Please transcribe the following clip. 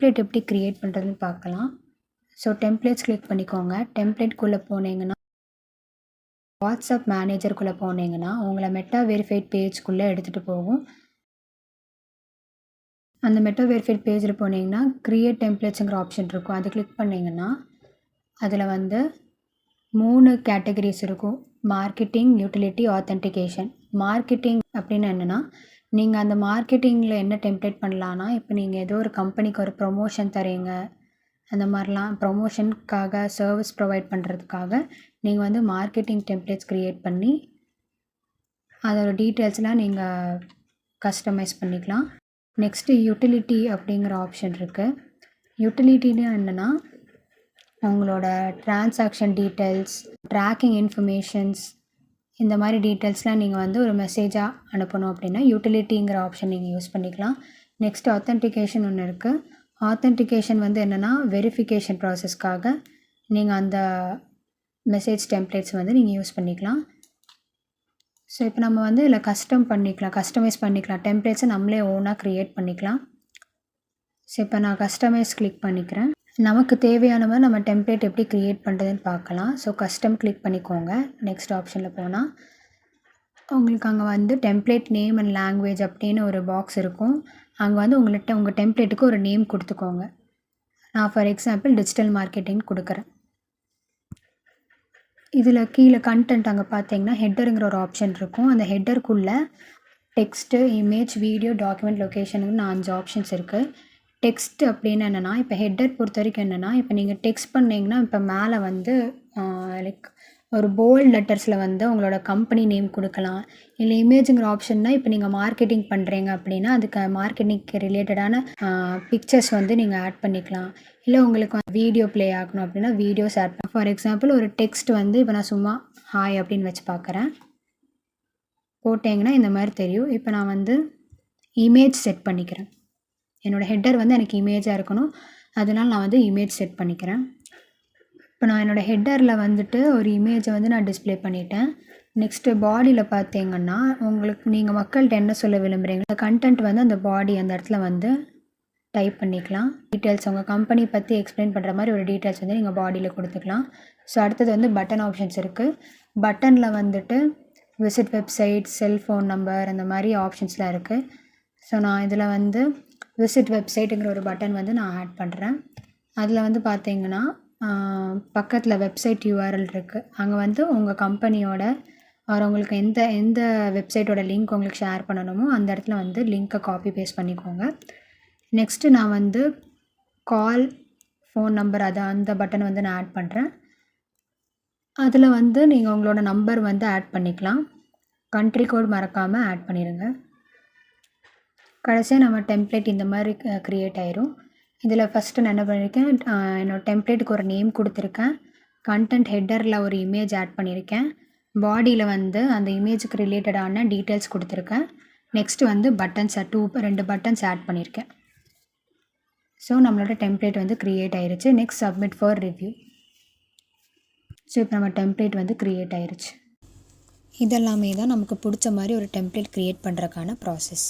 Template எப்படி create பண்ணுறதுன்னு பார்க்கலாம். ஸோ டெம்ப்ளேட்ஸ் கிளிக் பண்ணிக்கோங்க. டெம்ப்ளேட்குள்ளே போனீங்கன்னா வாட்ஸ்அப் மேனேஜருக்குள்ளே போனீங்கன்னா உங்களை மெட்டா வெரிஃபைட் பேஜ்க்குள்ளே எடுத்துகிட்டு போகும். அந்த மெட்டா வெரிஃபைட் பேஜில் போனீங்கன்னா கிரியேட் டெம்ப்ளேட்ஸுங்கிற ஆப்ஷன் இருக்கும். அது கிளிக் பண்ணிங்கன்னா அதில் வந்து 3 கேட்டகரிஸ் இருக்கும். Marketing, utility, authentication. மார்க்கெட்டிங் அப்படின்னு என்னென்னா, நீங்கள் அந்த மார்க்கெட்டிங்கில் என்ன டெம்ப்ளேட் பண்ணலான்னா, இப்போ நீங்கள் ஏதோ ஒரு கம்பெனிக்கு ஒரு ப்ரொமோஷன் தரீங்க, அந்த மாதிரிலாம் ப்ரொமோஷனுக்காக சர்வீஸ் ப்ரொவைட் பண்ணுறதுக்காக நீங்கள் வந்து மார்க்கெட்டிங் டெம்ப்ளேட்ஸ் க்ரியேட் பண்ணி அதோட டீட்டெயில்ஸ்லாம் நீங்கள் கஸ்டமைஸ் பண்ணிக்கலாம். நெக்ஸ்ட்டு யூட்டிலிட்டி அப்படிங்கிற ஆப்ஷன் இருக்குது. யூட்டிலிட்டின்னு என்னென்னா, உங்களோட ட்ரான்சாக்ஷன் டீட்டெயில்ஸ், ட்ராக்கிங் இன்ஃபர்மேஷன்ஸ், இந்த மாதிரி டீட்டெயில்ஸ்லாம் நீங்கள் வந்து ஒரு மெசேஜாக அனுப்பணும் அப்படின்னா யூட்டிலிட்டிங்கிற ஆப்ஷன் நீங்கள் யூஸ் பண்ணிக்கலாம். நெக்ஸ்ட் ஆத்தென்டிகேஷன் ஒன்று இருக்குது. ஆத்தென்டிகேஷன் வந்து என்னென்னா, வெரிஃபிகேஷன் ப்ராசஸ்க்காக நீங்கள் அந்த மெசேஜ் டெம்ப்ளேட்ஸ் வந்து நீங்கள் யூஸ் பண்ணிக்கலாம். ஸோ இப்போ நம்ம வந்து இதில் கஸ்டமைஸ் பண்ணிக்கலாம். டெம்ப்ளேட்ஸை நம்மளே ஓனாக க்ரியேட் பண்ணிக்கலாம். ஸோ இப்போ நான் கஸ்டமைஸ் கிளிக் பண்ணிக்கிறேன். நமக்கு தேவையான மாதிரி நம்ம டெம்ப்ளேட் எப்படி க்ரியேட் பண்ணுறதுன்னு பார்க்கலாம். ஸோ கஸ்டம் கிளிக் பண்ணிக்கோங்க. நெக்ஸ்ட் ஆப்ஷனில் போனால் உங்களுக்கு அங்கே வந்து டெம்ப்ளேட் நேம் அண்ட் லாங்குவேஜ் அப்படின்னு ஒரு பாக்ஸ் இருக்கும். அங்கே வந்து உங்கள் டெம்ப்ளேட்டுக்கு ஒரு நேம் கொடுத்துக்கோங்க. நான் ஃபார் எக்ஸாம்பிள் டிஜிட்டல் மார்க்கெட்டிங் கொடுக்குறேன். இதில் கீழே கண்டென்ட் அங்கே பார்த்தீங்கன்னா ஹெட்டருங்கிற ஒரு ஆப்ஷன் இருக்கும். அந்த ஹெட்டருக்குள்ளே டெக்ஸ்ட்டு, இமேஜ், வீடியோ, டாக்குமெண்ட், லொக்கேஷனுக்கு 5 ஆப்ஷன்ஸ் இருக்குது. டெக்ஸ்ட் அப்படின்னு என்னென்னா, இப்போ ஹெட்டர் பொறுத்த வரைக்கும் என்னென்னா, இப்போ நீங்கள் டெக்ஸ்ட் பண்ணிங்கன்னா இப்போ மேலே வந்து லைக் ஒரு போல்ட் லெட்டர்ஸில் வந்து உங்களோட கம்பெனி நேம் கொடுக்கலாம். இல்லை இமேஜுங்கிற ஆப்ஷன்னா, இப்போ நீங்கள் மார்க்கெட்டிங் பண்ணுறீங்க அப்படின்னா அதுக்கு மார்க்கெட்டிங்க்கு ரிலேட்டடான பிக்சர்ஸ் வந்து நீங்கள் ஆட் பண்ணிக்கலாம். இல்லை உங்களுக்கு வீடியோ ப்ளே ஆகணும் அப்படின்னா வீடியோஸ் ஆட் பண்ணலாம். ஃபார் எக்ஸாம்பிள் ஒரு டெக்ஸ்ட் வந்து இப்போ நான் சும்மா ஹாய் அப்படின்னு வச்சு பார்க்குறேன். போட்டிங்கன்னா இந்த மாதிரி தெரியும். இப்போ நான் வந்து இமேஜ் செட் பண்ணிக்கிறேன். என்னோடய ஹெட்டர் வந்து எனக்கு இமேஜாக இருக்கணும். அதனால் நான் வந்து இமேஜ் செட் பண்ணிக்கிறேன். இப்போ நான் என்னோடய ஹெட்டரில் வந்துட்டு ஒரு இமேஜை வந்து நான் டிஸ்ப்ளே பண்ணிட்டேன். நெக்ஸ்ட்டு பாடியில் பார்த்தீங்கன்னா நீங்கள் மக்கள்கிட்ட என்ன சொல்ல விரும்புகிறீங்க, அந்த கண்டென்ட் வந்து அந்த பாடி அந்த இடத்துல வந்து டைப் பண்ணிக்கலாம். டீட்டெயில்ஸ் உங்கள் கம்பெனி பற்றி எக்ஸ்பிளைன் பண்ணுற மாதிரி ஒரு டீட்டெயில்ஸ் வந்து நீங்கள் பாடியில் கொடுத்துக்கலாம். ஸோ அடுத்தது வந்து பட்டன் ஆப்ஷன்ஸ் இருக்குது. பட்டனில் வந்துட்டு விசிட் வெப்சைட், செல்ஃபோன் நம்பர் அந்த மாதிரி ஆப்ஷன்ஸ்லாம் இருக்குது. ஸோ நான் இதில் வந்து விசிட் வெப்சைட்டுங்கிற ஒரு பட்டன் வந்து நான் ஆட் பண்ணுறேன். அதில் வந்து பார்த்தீங்கன்னா பக்கத்தில் வெப்சைட் URL இருக்குது. அங்கே வந்து உங்கள் கம்பெனியோட உங்களுக்கு எந்த வெப்சைட்டோட லிங்க் உங்களுக்கு ஷேர் பண்ணணுமோ அந்த இடத்துல வந்து லிங்க்கை காப்பி பேஸ்ட் பண்ணிக்கோங்க. நெக்ஸ்ட்டு நான் வந்து கால், ஃபோன் நம்பர் அந்த பட்டன் வந்து நான் ஆட் பண்ணுறேன். அதில் வந்து நீங்கள் உங்களோட நம்பர் வந்து ஆட் பண்ணிக்கலாம். கண்ட்ரி கோட் மறக்காமல் ஆட் பண்ணிடுங்க. கடைசியாக நம்ம டெம்ப்ளேட் இந்த மாதிரி க்ரியேட் ஆயிரும். இதில் ஃபஸ்ட்டு நான் என்ன பண்ணியிருக்கேன், என்னோடய டெம்ப்ளேட்டுக்கு ஒரு நேம் கொடுத்துருக்கேன். கண்டென்ட் ஹெட்டரில் ஒரு இமேஜ் ஆட் பண்ணியிருக்கேன். பாடியில் வந்து அந்த இமேஜுக்கு ரிலேட்டடான டீட்டெயில்ஸ் கொடுத்துருக்கேன். நெக்ஸ்ட்டு வந்து பட்டன்ஸ் 2 பட்டன்ஸ் ஆட் பண்ணியிருக்கேன். ஸோ நம்மளோட டெம்ப்ளேட் வந்து க்ரியேட் ஆயிருச்சு. Next submit for review. So இப்போ நம்ம டெம்ப்ளேட் வந்து க்ரியேட் ஆயிருச்சு. இதெல்லாமே தான் நமக்கு பிடிச்ச மாதிரி ஒரு டெம்ப்ளேட் க்ரியேட் பண்ணுறதுக்கான ப்ராசஸ்.